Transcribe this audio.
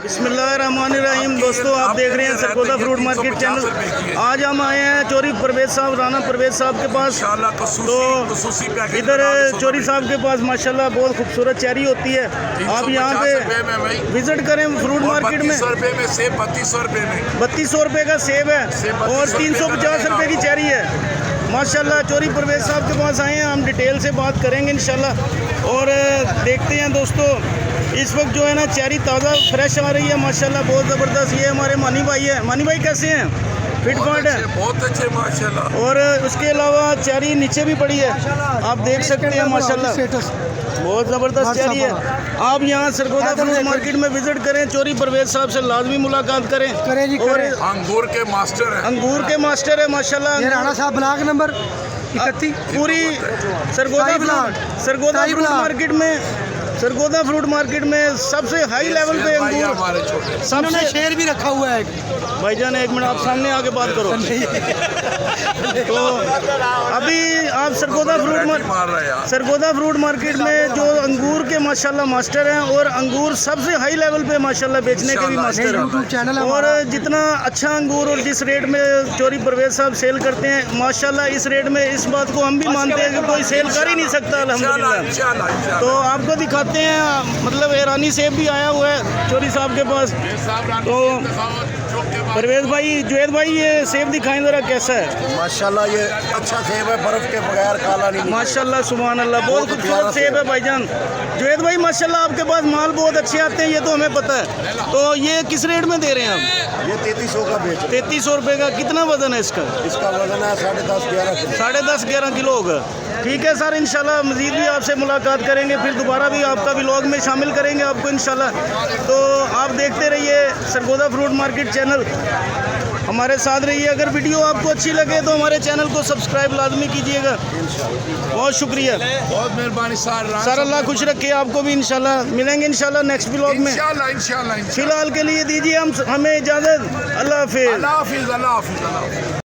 बिस्मिल्लाहिर्रहमानिर्रहीम। दोस्तों, आप देख रहे हैं सरगोदा फ्रूट मार्केट चैनल। आज हम आए हैं चोरी परवेज साहब, राना परवेज साहब के पास। तो इधर चोरी साहब के पास माशाल्लाह बहुत खूबसूरत चेरी होती है। आप यहाँ पे विजिट करें फ्रूट मार्केट में। 3200 रुपये का सेब है और 350 रुपये की चेरी है। माशाल्लाह चोरी परवेज साहब के पास आए हैं, हम डिटेल से बात करेंगे इंशाल्लाह। और देखते हैं दोस्तों, इस वक्त जो है ना चेरी ताज़ा फ्रेश आ रही है माशाल्लाह, बहुत ज़बरदस्त। ये हमारे मानी भाई है। मानी भाई कैसे हैं? फिट फाट है, बहुत अच्छे माशाल्लाह। और उसके अलावा चेरी नीचे भी पड़ी है, आप देख सकते हैं माशाल्लाह, बहुत ज़बरदस्त चेरी है। आप यहाँ सरगोदा फ्रूट मार्केट में विजिट करें, चोरी परवेज साहब से लाजमी मुलाकात करें। और अंगूर के मास्टर है, अंगूर के मास्टर है माशाल्लाह। ये राणा साहब ब्लॉक नंबर 31 पूरी सरगोदा फ्रूट मार्केट में, सरगोदा फ्रूट मार्केट में सबसे हाई लेवल पे अंगूर। हमारे छोटे सबने शेर भी रखा हुआ है। भाईजान एक मिनट, आप सामने आके बात करो। तो अभी आप सरगोदा फ्रूट मार्केट में जो अंगूर के माशाल्लाह मास्टर हैं, और अंगूर सबसे हाई लेवल पे माशाल्लाह बेचने के भी मास्टर हैं। और जितना अच्छा अंगूर और जिस रेट में चोरी परवेज साहब सेल करते हैं माशाल्लाह, इस रेट में इस बात को हम भी मानते हैं कि कोई सेल कर ही नहीं सकता अल्हम्दुलिल्लाह। तो आपको दिखाते हैं, मतलब ईरानी सेब भी आया हुआ है चोरी साहब के पास। तो परवेज भाई, जुएद भाई, ये सेब दिखाएं जरा कैसा है। माशाल्लाह ये अच्छा सेब है, बर्फ के बगैर काला नहीं। माशाल्लाह सुभान अल्लाह, बहुत खूबसूरत सेब है भाईजान। जुएद भाई माशाल्लाह आपके पास माल बहुत अच्छे आते हैं, ये तो हमें पता है। तो ये किस रेट में दे रहे हैं आप? ये 3300 का बेच रहे हैं। 3300 रुपये का। कितना वजन है इसका? इसका वजन है 10.5-11 किलो होगा। ठीक है सर, इंशाल्लाह मज़ीद भी आपसे मुलाकात करेंगे, फिर दोबारा भी आपका व्लॉग में शामिल करेंगे आपको इंशाल्लाह। तो आप देखते रहिए सरगोदा फ्रूट मार्केट चैनल, हमारे साथ रहिए। अगर वीडियो आपको अच्छी लगे तो हमारे चैनल को सब्सक्राइब लाजमी कीजिएगा। बहुत शुक्रिया, बहुत मेहरबानी सर। अल्लाह खुश रखे आपको भी। इंशाल्लाह मिलेंगे इंशाल्लाह नेक्स्ट व्लॉग में। इंशाल्लाह। फिलहाल के लिए दीजिए हमें इजाज़त। अल्लाह हाफिज़। अल्लाह हाफिज़।